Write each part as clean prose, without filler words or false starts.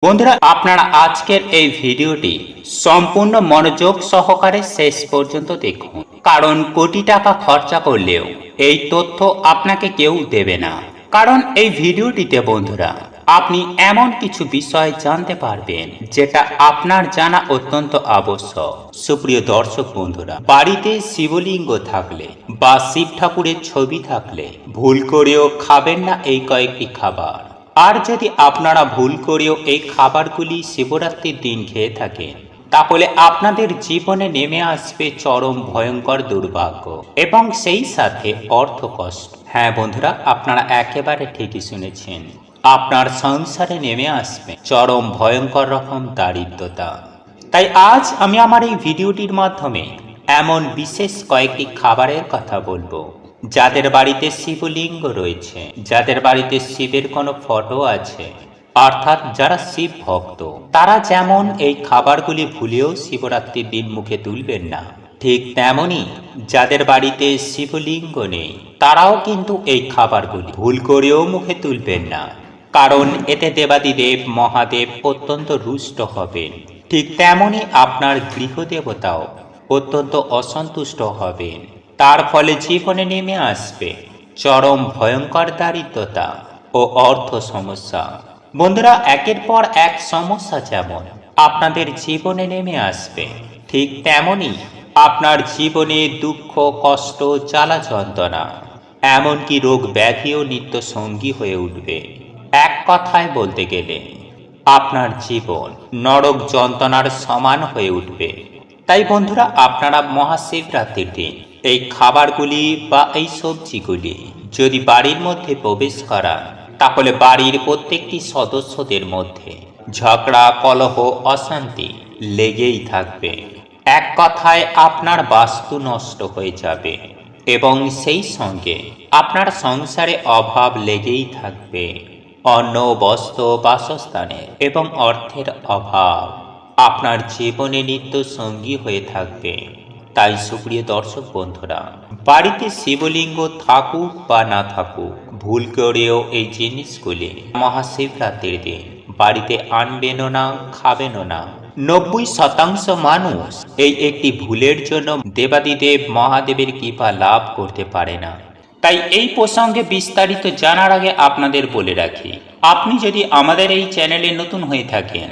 বন্ধুরা, আপনারা আজকের এই ভিডিওটি সম্পূর্ণ মনোযোগ সহকারে শেষ পর্যন্ত দেখুন, কারণ কোটি টাকা খরচা করলেও এই তথ্য আপনাকে কেউ দেবে না। কারণ এই ভিডিওটিতে বন্ধুরা আপনি এমন কিছু বিষয় জানতে পারবেন যেটা আপনার জানা অত্যন্ত আবশ্যক। সুপ্রিয় দর্শক বন্ধুরা, বাড়িতে শিবলিঙ্গ থাকলে বা শিব ঠাকুরের ছবি থাকলে ভুল করেও খাবেন না এই কয়েকটি খাবার। আর যদি আপনারা ভুল করেও এই খাবারগুলি শিবরাত্রির দিন খেয়ে থাকেন, তাহলে আপনাদের জীবনে নেমে আসবে চরম ভয়ঙ্কর দুর্ভাগ্য এবং সেই সাথে অর্থ কষ্ট। হ্যাঁ বন্ধুরা, আপনারা একেবারে ঠিকই শুনেছেন, আপনার সংসারে নেমে আসবে চরম ভয়ঙ্কর রকম দারিদ্রতা। তাই আজ আমি আমার এই ভিডিওটির মাধ্যমে এমন বিশেষ কয়েকটি খাবারের কথা বলবো, যাদের বাড়িতে শিবলিঙ্গ রয়েছে, যাদের বাড়িতে শিবের কোনো ফটো আছে, অর্থাৎ যারা শিব ভক্ত, তারা যেমন এই খাবারগুলি ভুলেও শিবরাত্রির দিন মুখে তুলবেন না, ঠিক তেমনি যাদের বাড়িতে শিবলিঙ্গ নেই তারাও কিন্তু এই খাবারগুলি ভুল করেও মুখে তুলবেন না, কারণ এতে দেবাদিদেব মহাদেব অত্যন্ত রুষ্ট হবেন। ঠিক তেমনি আপনার গৃহদেবতাও অত্যন্ত অসন্তুষ্ট হবেন। তার ফলে জীবনে নেমে আসবে চরম ভয়ঙ্কর দারিদ্রতা ও অর্থ সমস্যা। বন্ধুরা, একের পর এক সমস্যা যেমন আপনাদের জীবনে নেমে আসবে, ঠিক তেমনি আপনার জীবনে দুঃখ, কষ্ট, জ্বালা যন্ত্রণা, এমনকি রোগ ব্যাধিও নিত্য সঙ্গী হয়ে উঠবে। এক কথায় বলতে গেলে আপনার জীবন নরক যন্ত্রণার সমান হয়ে উঠবে। তাই বন্ধুরা, আপনারা মহাশিবরাত্রির দিন এই খাবারগুলি বা এই সবজিগুলি যদি বাড়ির মধ্যে প্রবেশ করান, তাহলে বাড়ির প্রত্যেকটি সদস্যদের মধ্যে ঝগড়া, কলহ, অশান্তি লেগেই থাকবে। এক কথায় আপনার বাস্তু নষ্ট হয়ে যাবে এবং সেই সঙ্গে আপনার সংসারে অভাব লেগেই থাকবে। অন্ন, বস্ত্র, বাসস্থানের এবং অর্থের অভাব আপনার জীবনে নিত্য সঙ্গী হয়ে থাকবে। তাই সুপ্রিয় দর্শক বন্ধুরা, বাড়িতে শিবলিঙ্গ থাকুক বা না থাকুক, ভুল করেও এই জিনিসগুলি মহাশিবরাত্রির দিন বাড়িতে আনবেনও না, খাবেনও না। 90% মানুষ এই একটি ভুলের জন্য দেবাদিদেব মহাদেবের কৃপা লাভ করতে পারে না। তাই এই প্রসঙ্গে বিস্তারিত জানার আগে আপনাদের বলে রাখি, আপনি যদি আমাদের এই চ্যানেলে নতুন হয়ে থাকেন,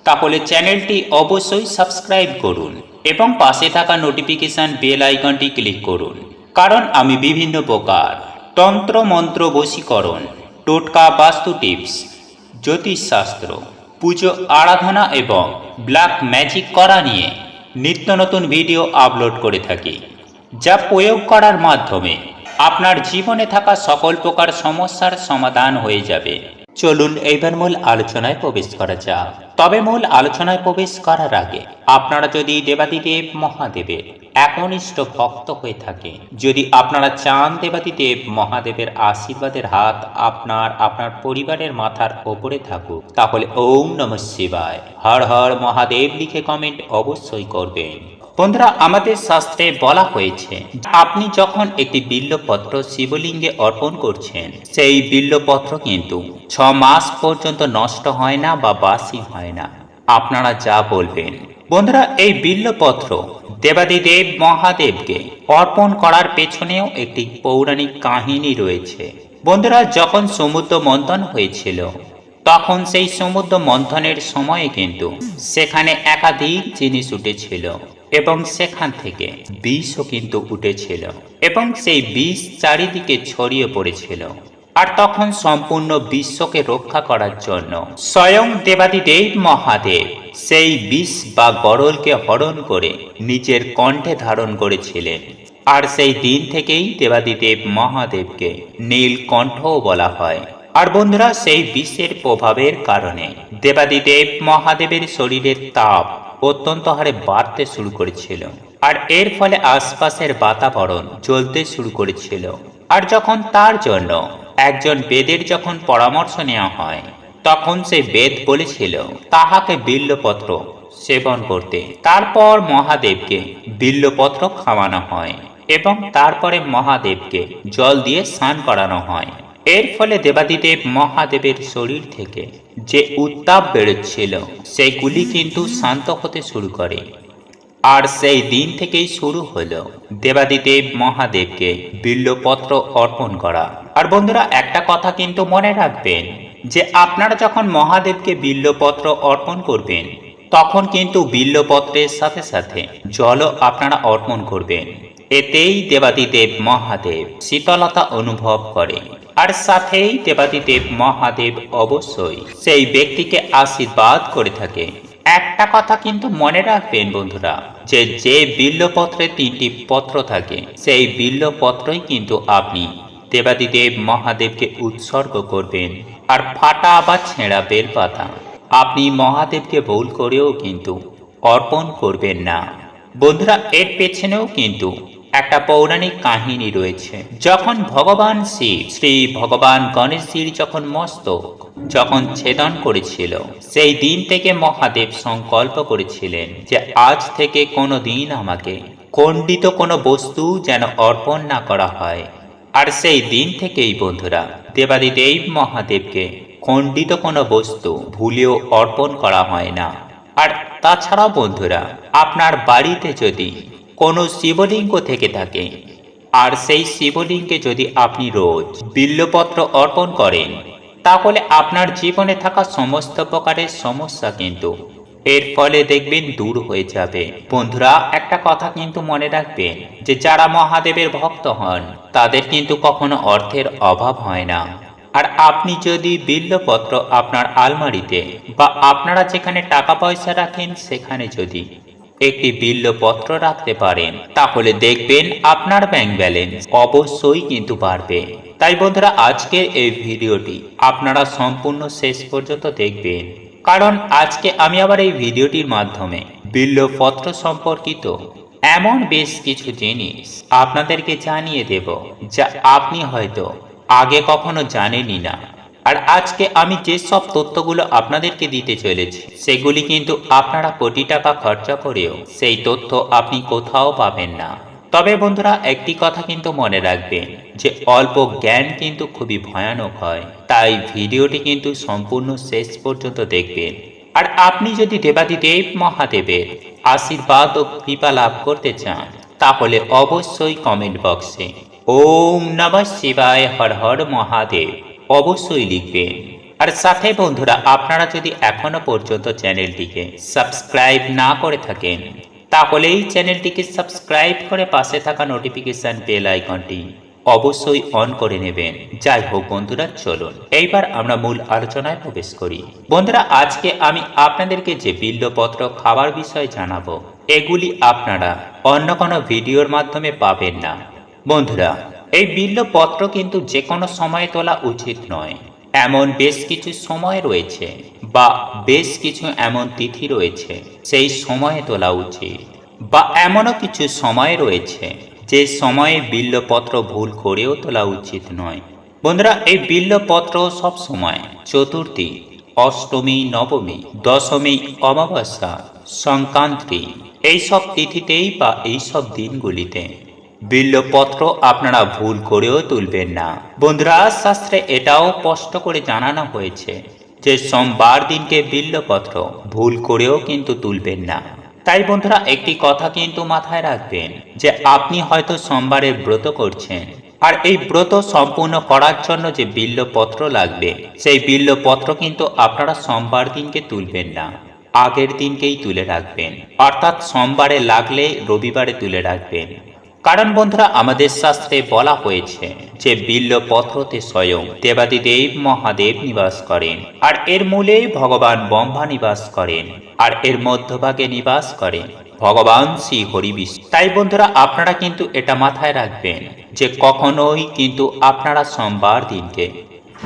তাহলে চ্যানেলটি অবশ্যই সাবস্ক্রাইব করুন এবং পাশে থাকা নোটিফিকেশন বেল আইকনটি ক্লিক করুন, কারণ আমি বিভিন্ন প্রকার তন্ত্র, মন্ত্র, বশীকরণ, টোটকা, বাস্তু টিপস, জ্যোতিষশাস্ত্র, পুজো আরাধনা এবং ব্ল্যাক ম্যাজিক করা নিয়ে নিত্য নতুন ভিডিও আপলোড করে থাকি, যা প্রয়োগ করার মাধ্যমে আপনার জীবনে থাকা সকল প্রকার সমস্যার সমাধান হয়ে যাবে। চলুন এইবার মূল আলোচনায় প্রবেশ করা যাক। তবে মূল আলোচনায় প্রবেশ করার আগে আপনারা যদি দেবাদিদেব মহাদেবের একনিষ্ঠ ভক্ত হয়ে থাকে, যদি আপনারা চান দেবাদিদেব মহাদেবের আশীর্বাদের হাত আপনার পরিবারের মাথার ওপরে থাকুক, তাহলে ওম নমঃ শিবায়, হর হর মহাদেব লিখে কমেন্ট অবশ্যই করবেন। বন্ধুরা, আমাদের শাস্ত্রে বলা হয়েছে, আপনি যখন একটি বিল্বপত্র শিবলিঙ্গে অর্পণ করছেন, সেই বিল্বপত্র কিন্তু 6 মাস পর্যন্ত নষ্ট হয় না বা বাসি হয় না। আপনারা যা বলবেন। বন্ধুরা, এই বিল্বপত্র দেবাদিদেব মহাদেবকে অর্পণ করার পেছনেও একটি পৌরাণিক কাহিনী রয়েছে। বন্ধুরা, যখন সমুদ্র মন্থন হয়েছিল, তখন সেই সমুদ্র মন্থনের সময়ে কিন্তু সেখানে একাধিক জিনিস উঠেছিল এবং সেখান থেকে বিষও কিন্তু উঠেছিল এবং সেই বিষ চারিদিকে ছড়িয়ে পড়েছিল। আর তখন সম্পূর্ণ বিশ্বকে রক্ষা করার জন্য স্বয়ং দেবাদিদেব মহাদেব সেই বিষ বা গরলকে হরণ করে নিজের কণ্ঠে ধারণ করেছিলেন। আর সেই দিন থেকেই দেবাদিদেব মহাদেবকে নীলকণ্ঠও বলা হয়। আর বন্ধুরা, সেই বিষের প্রভাবের কারণে দেবাদিদেব মহাদেবের শরীরের তাপ অত্যন্ত হারে বাড়তে শুরু করেছিল, আর এর ফলে আশপাশের বাতাবরণ জ্বলতে শুরু করেছিল। আর যখন তার জন্য একজন বেদের যখন পরামর্শ নেওয়া হয়, তখন সেই বেদ বলেছিল তাহাকে বিল্বপত্র সেবন করতে। তারপর মহাদেবকে বিল্বপত্র খাওয়ানো হয় এবং তারপরে মহাদেবকে জল দিয়ে স্নান করানো হয়। এর ফলে দেবাদিদেব মহাদেবের শরীর থেকে যে উত্তাপ বেরোচ্ছিল সেগুলি কিন্তু শান্ত হতে শুরু করে। আর সেই দিন থেকেই শুরু হলো দেবাদিদেব মহাদেবকে বিল্বপত্র অর্পণ করা। আর বন্ধুরা একটা কথা কিন্তু মনে রাখবেন যে আপনারা যখন মহাদেবকে বিল্বপত্র অর্পণ করবেন তখন কিন্তু বিল্বপত্রের সাথে সাথে জলও আপনারা অর্পণ করবেন। এতেই দেবাদিদেব মহাদেব শীতলতা অনুভব করে। আর সাথেই দেবাদিদেব মহাদেব অবশ্যই সেই ব্যক্তিকে আশীর্বাদ করে থাকে। একটা কথা কিন্তু মনে রাখবেন বন্ধুরা যে যে বিল্বপত্রে 3টি পত্র থাকে সেই বিল্বপত্রই কিন্তু আপনি দেবাদিদেব মহাদেবকে উৎসর্গ করবেন। আর ফাটা বা ছেঁড়া বেলপাতা আপনি মহাদেবকে ভুল করেও কিন্তু অর্পণ করবেন না। বন্ধুরা এর পেছনেও কিন্তু একটা পৌরাণিক কাহিনী রয়েছে। যখন ভগবান শিব শ্রী ভগবান গণেশজির যখন ছেদন করেছিল সেই দিন থেকে মহাদেব সংকল্প করেছিলেন যে আজ থেকে কোনো দিন আমাকে খণ্ডিত কোনো বস্তু যেন অর্পণ না করা হয়। আর সেই দিন থেকেই বন্ধুরা দেবাদিদেব মহাদেবকে খণ্ডিত কোনো বস্তু ভুলেও অর্পণ করা হয় না। আর তাছাড়াও বন্ধুরা আপনার বাড়িতে যদি কোনো শিবলিঙ্গ থেকে থাকে আর সেই শিবলিঙ্গে যদি আপনি রোজ বিল্বপত্র অর্পণ করেন তাহলে আপনার জীবনে থাকা সমস্ত প্রকারের সমস্যা কিন্তু এর ফলে দেখবেন দূর হয়ে যাবে। বন্ধুরা একটা কথা কিন্তু মনে রাখবেন যে যারা মহাদেবের ভক্ত হন তাদের কিন্তু কখনো অর্থের অভাব হয় না। আর আপনি যদি বিল্বপত্র আপনার আলমারিতে বা আপনারা যেখানে টাকা পয়সা রাখেন সেখানে যদি একটি বিল্বপত্র রাখতে পারেন তাহলে দেখবেন আপনার ব্যাংক ব্যালেন্স অবশ্যই কিন্তু বাড়বে। তাই বন্ধুরা আজকের এই ভিডিওটি আপনারা সম্পূর্ণ শেষ পর্যন্ত দেখবেন, কারণ আজকে আমি আবার এই ভিডিওটির মাধ্যমে বিল্বপত্র সম্পর্কিত এমন বেশ কিছু জিনিস আপনাদেরকে জানিয়ে দেব যা আপনি হয়তো আগে কখনো জানেনই না। আর আজকে আমি যে সব তথ্যগুলো আপনাদেরকে দিতে চলেছি সেগুলি কিন্তু আপনারা কোটি টাকা খরচা করেও সেই তথ্য আপনি কোথাও পাবেন না। তবে বন্ধুরা একটি কথা কিন্তু মনে রাখবেন যে অল্প জ্ঞান কিন্তু খুবই ভয়ানক হয়। তাই ভিডিওটি কিন্তু সম্পূর্ণ শেষ পর্যন্ত দেখবেন। আর আপনি যদি দেবাদিদেব মহাদেবের আশীর্বাদ ও কৃপা লাভ করতে চান তাহলে অবশ্যই কমেন্ট বক্সে ওম নমঃ শিবায় হর হর মহাদেব অবশ্যই লিখবেন। আর সাথে বন্ধুরা আপনারা যদি এখনো পর্যন্ত চ্যানেলটিকে সাবস্ক্রাইব না করে থাকেন তাহলে এই চ্যানেলটিকে সাবস্ক্রাইব করে পাশে থাকা নোটিফিকেশন বেল আইকনটি অবশ্যই অন করে নেবেন। যাই হোক বন্ধুরা চলুন এইবার আমরা মূল আলোচনায় প্রবেশ করি। বন্ধুরা আজকে আমি আপনাদেরকে যে বিল্বপত্র খাবার বিষয়ে জানাবো এগুলি আপনারা অন্য কোনো ভিডিওর মাধ্যমে পাবেন না। বন্ধুরা এই বিল্বপত্র কিন্তু যে কোনো সময়ে তোলা উচিত নয়। এমন বেশ কিছু সময় রয়েছে বা বেশ কিছু এমন তিথি রয়েছে সেই সময়ে তোলা উচিত, বা এমনও কিছু সময় রয়েছে যে সময়ে বিল্বপত্র ভুল করেও তোলা উচিত নয়। বন্ধুরা এই বিল্বপত্র সব সময় চতুর্থী, অষ্টমী, নবমী, দশমী, অমাবস্যা, সংক্রান্তি এইসব তিথিতেই বা এইসব দিনগুলিতে বিল্বপত্র আপনারা ভুল করেও তুলবেন না। বন্ধুরা শাস্ত্রে এটাও স্পষ্ট করে জানানো হয়েছে যে সোমবার দিনকে বিল্বপত্র ভুল করেও কিন্তু তুলবেন না। তাই বন্ধুরা একটি কথা কিন্তু মাথায় রাখবেন যে আপনি হয়তো সোমবারের ব্রত করছেন আর এই ব্রত সম্পূর্ণ করার জন্য যে বিল্বপত্র লাগবে সেই বিল্বপত্র কিন্তু আপনারা সোমবার দিনকে তুলবেন না, আগের দিনকেই তুলে রাখবেন। অর্থাৎ সোমবারে লাগলে রবিবারে তুলে রাখবেন। কারণ বন্ধুরা আমাদের শাস্ত্রে বলা হয়েছে যে বিল্বপত্রতে স্বয়ং দেবাদিদেব মহাদেব নিবাস করেন, আর এর মূলেই ভগবান ব্রহ্মা নিবাস করেন, আর এর মধ্যভাগে নিবাস করেন ভগবান শ্রী হরি বিষ্ণু। তাই বন্ধুরা আপনারা কিন্তু এটা মাথায় রাখবেন যে কখনোই কিন্তু আপনারা সোমবার দিনকে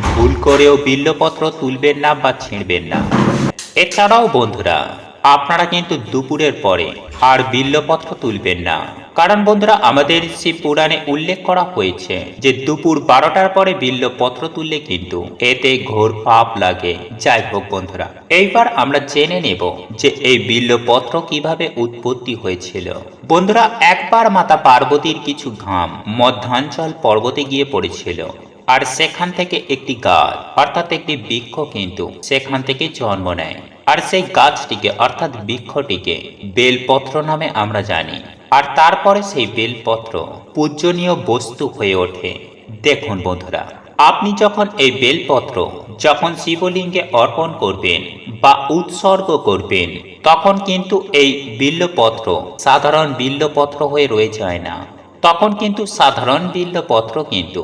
ভুল করেও বিল্বপত্র তুলবেন না বা ছিঁড়বেন না। এছাড়াও বন্ধুরা আপনারা কিন্তু দুপুরের পরে আর বিল্বপত্র তুলবেন না। কারণ বন্ধুরা আমাদের শিব পুরাণে উল্লেখ করা হয়েছে যে দুপুর 12টার পরে বিল্বপত্র তুললে কিন্তু এতে ঘোর পাপ লাগে। যাই হোক বন্ধুরা এইবার আমরা জেনে নেব যে এই বিল্বপত্র কিভাবে উৎপত্তি হয়েছিল। বন্ধুরা একবার মাতা পার্বতীর কিছু ঘাম মধ্যাঞ্চল পর্বতে গিয়ে পড়েছিল আর সেখান থেকে একটি গাছ অর্থাৎ একটি বৃক্ষ কিন্তু সেখান থেকে জন্ম নেয়। আর সেই গাছটিকে অর্থাৎ বৃক্ষটিকে বেলপত্র নামে আমরা জানি। আর তারপরে সেই বেলপত্র পূজনীয় বস্তু হয়ে ওঠে। দেখুন বন্ধুরা, আপনি যখন এই বেলপত্র যখন শিবলিঙ্গে অর্পণ করবেন বা উৎসর্গ করবেন, তখন কিন্তু এই বিল্বপত্র সাধারণ বিল্বপত্র হয়ে রয়ে যায় না। তখন কিন্তু সাধারণ বিল্বপত্র কিন্তু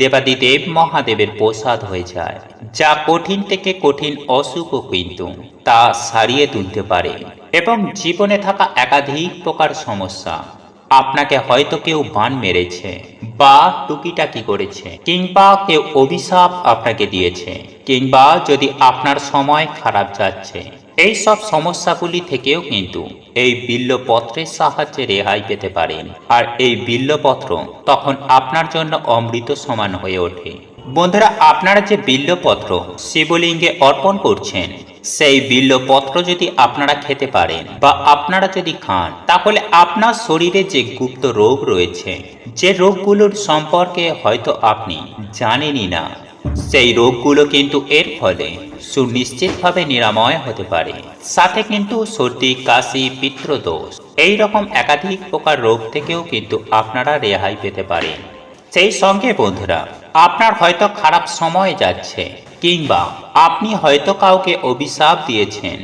দেবাদিদেব মহাদেবের প্রসাদ হয়ে যায়, যা কঠিন থেকে কঠিন অসুখও কিন্তু তা সারিয়ে তুলতে পারে। এবং জীবনে থাকা একাধিক প্রকার সমস্যা, আপনাকে হয়তো কেউ বান মেরেছে বা টুকিটাকি করেছে, কিংবা কেউ অভিশাপ আপনাকে দিয়েছে, কিংবা যদি আপনার সময় খারাপ যাচ্ছে, এই সব সমস্যাগুলি থেকেও কিন্তু এই বিল্বপত্রের সাহায্যে রেহাই পেতে পারেন। আর এই বিল্বপত্র তখন আপনার জন্য অমৃত সমান হয়ে ওঠে। বন্ধুরা, আপনারা যে বিল্বপত্র শিবলিঙ্গে অর্পণ করছেন, সেই বিল্বপত্র যদি আপনারা খেতে পারেন বা আপনারা যদি খান, তাহলে আপনার শরীরে যে গুপ্ত রোগ রয়েছে, যে রোগগুলোর সম্পর্কে হয়তো আপনি জানেনই না, সেই রোগগুলো কিন্তু এর ফলে সুনিশ্চিতভাবে নিরাময় হতে পারে। সাথে কিন্তু সর্দি, কাশি, পিত্তদোষ এই রকম একাধিক প্রকার রোগ থেকেও কিন্তু আপনারা রেহাই পেতে পারেন। সেই সঙ্গে বন্ধুরা, আপনার হয়তো খারাপ সময় যাচ্ছে, কিংবা আপনি হয়তো কাউকে অভিশাপ দিয়েছেন,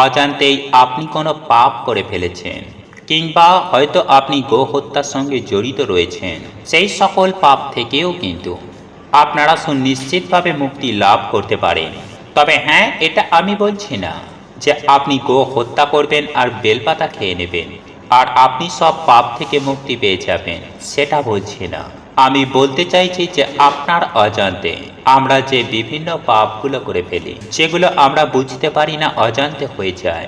অজান্তেই আপনি কোনো পাপ করে ফেলেছেন, কিংবা হয়তো আপনি গো হত্যার সঙ্গে জড়িত রয়েছেন, সেই সকল পাপ থেকেও কিন্তু আপনারা সুনিশ্চিতভাবে মুক্তি লাভ করতে পারেন। তবে হ্যাঁ, এটা আমি বলছি না যে আপনি গো হত্যা করবেন আর বেলপাতা খেয়ে নেবেন আর আপনি সব পাপ থেকে মুক্তি পেয়ে যাবেন, সেটা বলছি না। আমি বলতে চাইছি যে আপনার অজান্তে আমরা যে বিভিন্ন পাপগুলো করে ফেলি, যেগুলো আমরা বুঝতে পারি না, অজান্তে হয়ে যায়,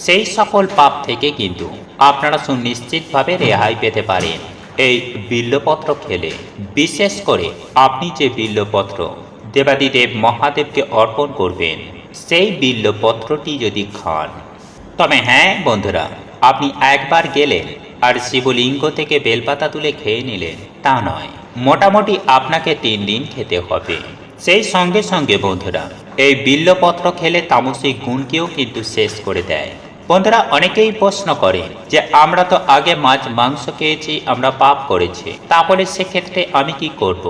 সেই সকল পাপ থেকে কিন্তু আপনারা সুনিশ্চিতভাবে রেহাই পেতে পারেন এই বিল্বপত্র খেলে। বিশেষ করে আপনি যে বিল্বপত্র দেবাদিদেব মহাদেবকে অর্পণ করবেন, সেই বিল্বপত্রটি যদি খান, তবে হ্যাঁ বন্ধুরা, আপনি একবার গেলেন আর শিবলিঙ্গ থেকে বেলপাতা তুলে খেয়ে নিলেন তা নয়, মোটামুটি আপনাকে 3 দিন খেতে হবে। সেই সঙ্গে সঙ্গে বন্ধুরা, এই বিল্বপত্র খেলে তামসিক গুণকেও কিন্তু শেষ করে দেয়। বন্ধুরা, অনেকেই প্রশ্ন করে যে আমরা তো আগে মাছ মাংস খেয়েছি, আমরা পাপ করেছি, তাহলে সেক্ষেত্রে আমি কি করব?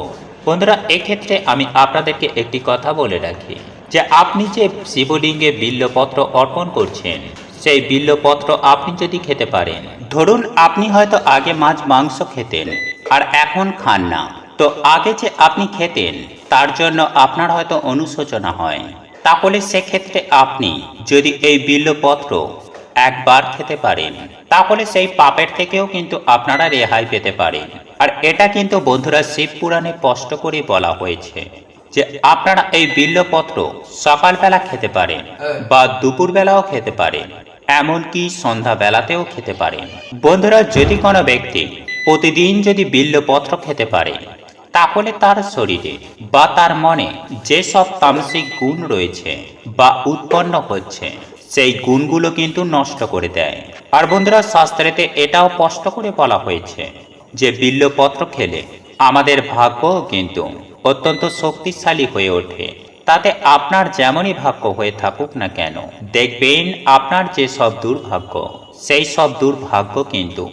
বন্ধুরা, এক্ষেত্রে আমি আপনাদেরকে একটি কথা বলে রাখি যে আপনি যে শিবলিঙ্গে বিল্বপত্র অর্পণ করছেন, সেই বিল্বপত্র আপনি যদি খেতে পারেন, ধরুন আপনি হয়তো আগে মাছ মাংস খেতেন আর এখন খান না, তো আগে যে আপনি খেতেন তার জন্য আপনার হয়তো অনুশোচনা হয়, তাহলে সেক্ষেত্রে আপনি যদি এই বিল্বপত্র একবার খেতে পারেন, তাহলে সেই পাপের থেকেও কিন্তু আপনারা রেহাই পেতে পারেন। আর এটা কিন্তু বন্ধুরা শিব পুরাণে স্পষ্ট করে বলা হয়েছে যে আপনারা এই বিল্বপত্র সকালবেলা খেতে পারেন বা দুপুরবেলাও খেতে পারেন, এমনকি সন্ধ্যাবেলাতেও খেতে পারেন। বন্ধুরা, যদি কোনো ব্যক্তি প্রতিদিন যদি বিল্বপত্র খেতে পারে, তাহলে তার শরীরে বা তার মনে যেসব তামসিক গুণ রয়েছে বা উৎপন্ন হচ্ছে, সেই গুণগুলো কিন্তু নষ্ট করে দেয়। আর বন্ধুরা, শাস্ত্রেতে এটাও স্পষ্ট করে বলা হয়েছে যে বিল্বপত্র খেলে আমাদের ভাগ্য কিন্তু অত্যন্ত শক্তিশালী হয়ে ওঠে। তাতে আপনার যেমনই ভাগ্য হয়ে থাকুক না কেন, দেখবেন আপনার যে সব দুর্ভাগ্য, সেই সব দুর্ভাগ্য কিন্তু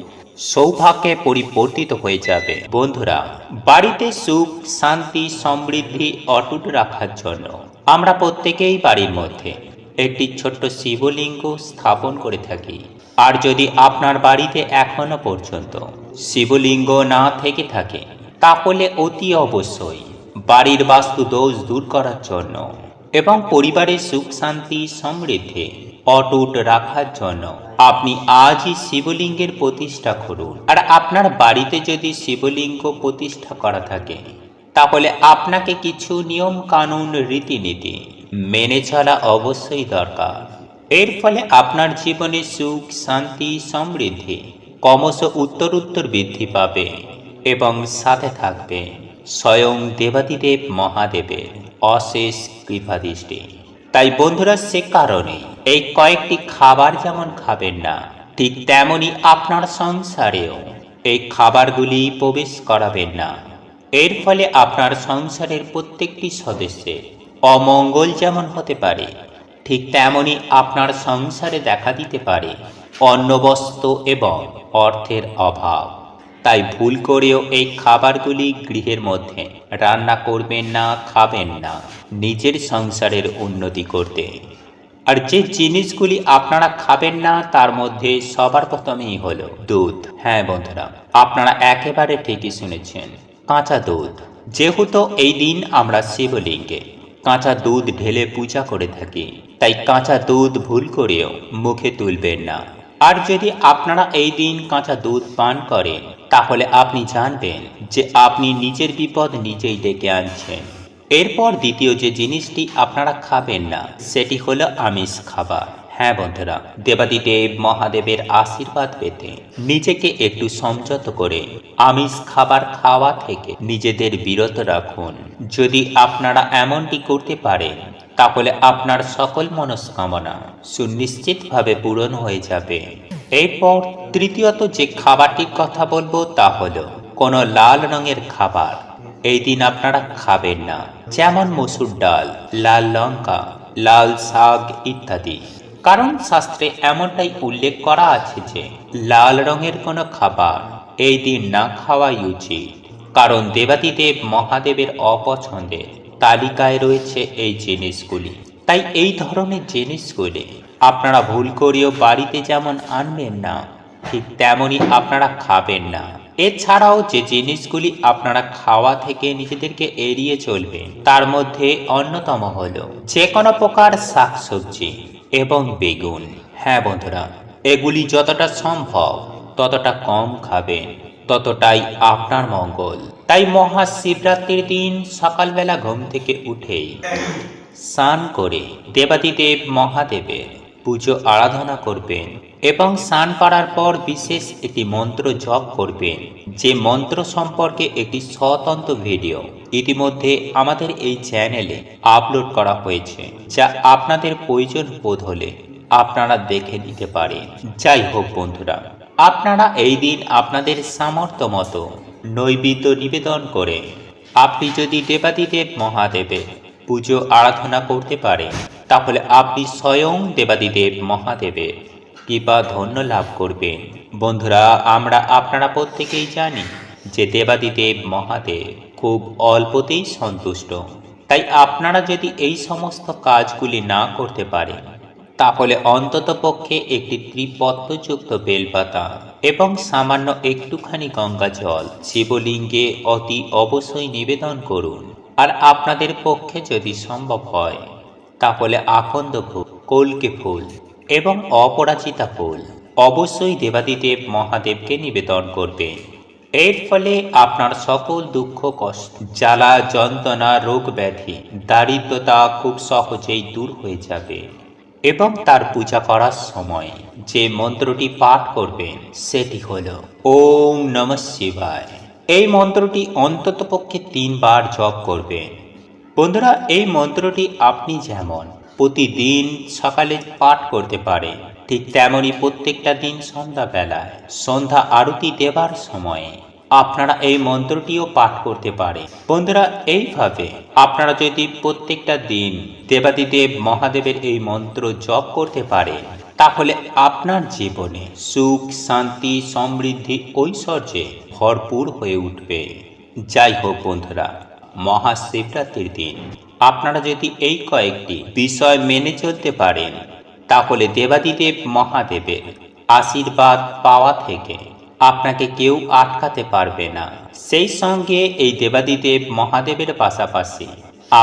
সৌভাগ্যে পরিবর্তিত হয়ে যাবে। বন্ধুরা, বাড়িতে সুখ, শান্তি, সমৃদ্ধি অটুট রাখার জন্য আমরা প্রত্যেকেই বাড়ির মধ্যে একটি ছোট্ট শিবলিঙ্গ স্থাপন করে থাকি। আর যদি আপনার বাড়িতে এখনো পর্যন্ত শিবলিঙ্গ না থেকে থাকে, তাহলে অতি অবশ্যই বাড়ির বাস্তু দোষ দূর করার জন্য এবং পরিবারের সুখ, শান্তি, সমৃদ্ধি অটুট রাখার জন্য আপনি আজই শিবলিঙ্গের প্রতিষ্ঠা করুন। আর আপনার বাড়িতে যদি শিবলিঙ্গ প্রতিষ্ঠা করা থাকে, তাহলে আপনাকে কিছু নিয়ম কানুন, রীতিনীতি মেনে চলা অবশ্যই দরকার। এর ফলে আপনার জীবনে সুখ, শান্তি, সমৃদ্ধি ক্রমশ উত্তরোত্তর বৃদ্ধি পাবে এবং সাথে থাকবে স্বয়ং দেবাদিদেব মহাদেবের অশেষ কৃপাদৃষ্টি। তাই বন্ধুরা, সে কারণে এই কয়েকটি খাবার যেমন খাবেন না, ঠিক তেমনি আপনার সংসারেও এই খাবারগুলি প্রবেশ করাবেন না। এর ফলে আপনার সংসারের প্রত্যেকটি সদস্যের অমঙ্গল যেমন হতে পারে, ঠিক তেমনি আপনার সংসারে দেখা দিতে পারে অন্নবস্ত্র এবং অর্থের অভাব। তাই ভুল করেও এই খাবারগুলি গৃহের মধ্যে রান্না করবেন না, খাবেন না নিজের সংসারের উন্নতি করতে। আর যে জিনিসগুলি আপনারা খাবেন না তার মধ্যে সবার প্রথমেই হলো দুধ। হ্যাঁ বন্ধুরা, আপনারা একেবারে ঠিকই শুনেছেন, কাঁচা দুধ। যেহেতু এই দিন আমরা শিবলিঙ্গে কাঁচা দুধ ঢেলে পূজা করে থাকি, তাই কাঁচা দুধ ভুল করেও মুখে তুলবেন না। আর যদি আপনারা এই দিন কাঁচা দুধ পান করেন, তাহলে আপনি জানবেন যে আপনি নিজের বিপদ নিজেই ডেকে আনছেন। এরপর দ্বিতীয় যে জিনিসটি আপনারা খাবেন না সেটি হলো আমিষ খাবার। হ্যাঁ বন্ধুরা, দেবাদিদেব মহাদেবের আশীর্বাদ পেতে নিজেকে একটু সংযত করে আমিষ খাবার খাওয়া থেকে নিজেদের বিরত রাখুন। যদি আপনারা এমনটি করতে পারেন, তাহলে আপনার সকল মনস্কামনা সুনিশ্চিতভাবে পূরণ হয়ে যাবে। এরপর তৃতীয়ত যে খাবারটির কথা বলবো তা হলো কোনো লাল রঙের খাবার এই দিন আপনারা খাবেন না, যেমন মসুর ডাল, লাল লঙ্কা, লাল শাক ইত্যাদি। কারণ শাস্ত্রে এমনটাই উল্লেখ করা আছে যে লাল রঙের কোনো খাবার এই দিন না খাওয়াই উচিত। কারণ দেবাদিদেব মহাদেবের অপছন্দের তালিকায় রয়েছে এই জিনিসগুলি। তাই এই ধরনের জিনিসগুলি আপনারা ভুল করেও বাড়িতে যেমন আনবেন না, ঠিক তেমনই আপনারা খাবেন না। এছাড়াও যে জিনিসগুলি আপনারা খাওয়া থেকে নিজেদেরকে এড়িয়ে চলবেন, তার মধ্যে অন্যতম হলো যে কোনো প্রকার শাকসবজি এবং বেগুন। হ্যাঁ বন্ধুরা, এগুলি যতটা সম্ভব ততটা কম খাবেন, ততটাই আপনার মঙ্গল। তাই মহাশিবরাত্রির দিন সকালবেলা ঘুম থেকে উঠেই স্নান করে দেবাদিদেব মহাদেবের পুজো আরাধনা করবেন এবং স্নান করার পর বিশেষ একটি মন্ত্র জপ করবেন। যে মন্ত্র সম্পর্কে একটি স্বতন্ত্র ভিডিও ইতিমধ্যে আমাদের এই চ্যানেলে আপলোড করা হয়েছে, যা আপনাদের প্রয়োজন বোধ হলে আপনারা দেখে নিতে পারেন। যাই হোক বন্ধুরা, আপনারা এই দিন আপনাদের সামর্থ্য মতো নৈবেদ্য নিবেদন করে আপনি যদি দেবাদিদেব মহাদেবের পুজো আরাধনা করতে পারেন, তাহলে আপনি স্বয়ং দেবাদিদেব মহাদেবের কৃপা ধন্য লাভ করবেন। বন্ধুরা, আপনারা প্রত্যেকেই জানি যে দেবাদিদেব মহাদেব খুব অল্পতেই সন্তুষ্ট। তাই আপনারা যদি এই সমস্ত কাজগুলি না করতে পারেন, তাহলে অন্তত পক্ষে একটি ত্রিপত্রযুক্ত বেলপাতা এবং সামান্য একটুখানি গঙ্গা জল শিবলিঙ্গে অতি অবশ্যই নিবেদন করুন। আর আপনাদের পক্ষে যদি সম্ভব হয়, তাহলে আকন্দ ফুল, কল্কে ফুল এবং অপরাজিতা ফুল অবশ্যই দেবাদিদেব মহাদেবকে নিবেদন করবেন। এর ফলে আপনার সকল দুঃখ, কষ্ট, জ্বালা যন্ত্রণা, রোগ ব্যাধি, দারিদ্রতা খুব সহজেই দূর হয়ে যাবে। এবং তার পূজা করার সময় যে মন্ত্রটি পাঠ করবেন সেটি হল ওম নমঃ শিবায়। এই মন্ত্রটি অন্তত পক্ষে 3 বার জপ করবেন। বন্ধুরা, এই মন্ত্রটি আপনি যেমন প্রতিদিন সকালে পাঠ করতে পারেন, ঠিক তেমনি প্রত্যেকটা দিন সন্ধ্যাবেলায় সন্ধ্যা আরতি দেবার সময়ে আপনারা এই মন্ত্রটিও পাঠ করতে পারেন। বন্ধুরা, এইভাবে আপনারা যদি প্রত্যেকটা দিন দেবাদিদেব মহাদেবের এই মন্ত্র জপ করতে পারেন, তাহলে আপনার জীবনে সুখ, শান্তি, সমৃদ্ধি, ঐশ্বর্যে ভরপুর হয়ে উঠবে। যাই হোক বন্ধুরা, মহাশিবরাত্রির দিন আপনারা যদি এই কয়েকটি বিষয় মেনে চলতে পারেন, তাহলে দেবাদিদেব মহাদেবের আশীর্বাদ পাওয়া থেকে আপনাকে কেউ আটকাতে পারবে না। সেই সঙ্গে এই দেবাদিদেব মহাদেবের পাশাপাশি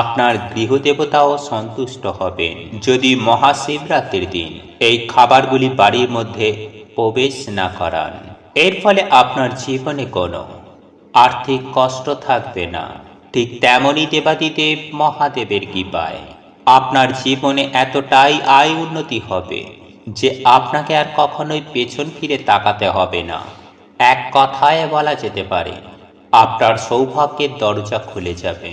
আপনার গৃহদেবতাও সন্তুষ্ট হবেন যদি মহাশিবরাত্রির দিন এই খাবারগুলি বাড়ির মধ্যে প্রবেশ না করান। এর ফলে আপনার জীবনে কোনো আর্থিক কষ্ট থাকবে না। ঠিক তেমনই দেবাদিদেব মহাদেবের কৃপায় আপনার জীবনে এতটাই আয় উন্নতি হবে যে আপনাকে আর কখনোই পেছন ফিরে তাকাতে হবে না। এক কথায় বলা যেতে পারে আপনার সৌভাগ্যের দরজা খুলে যাবে।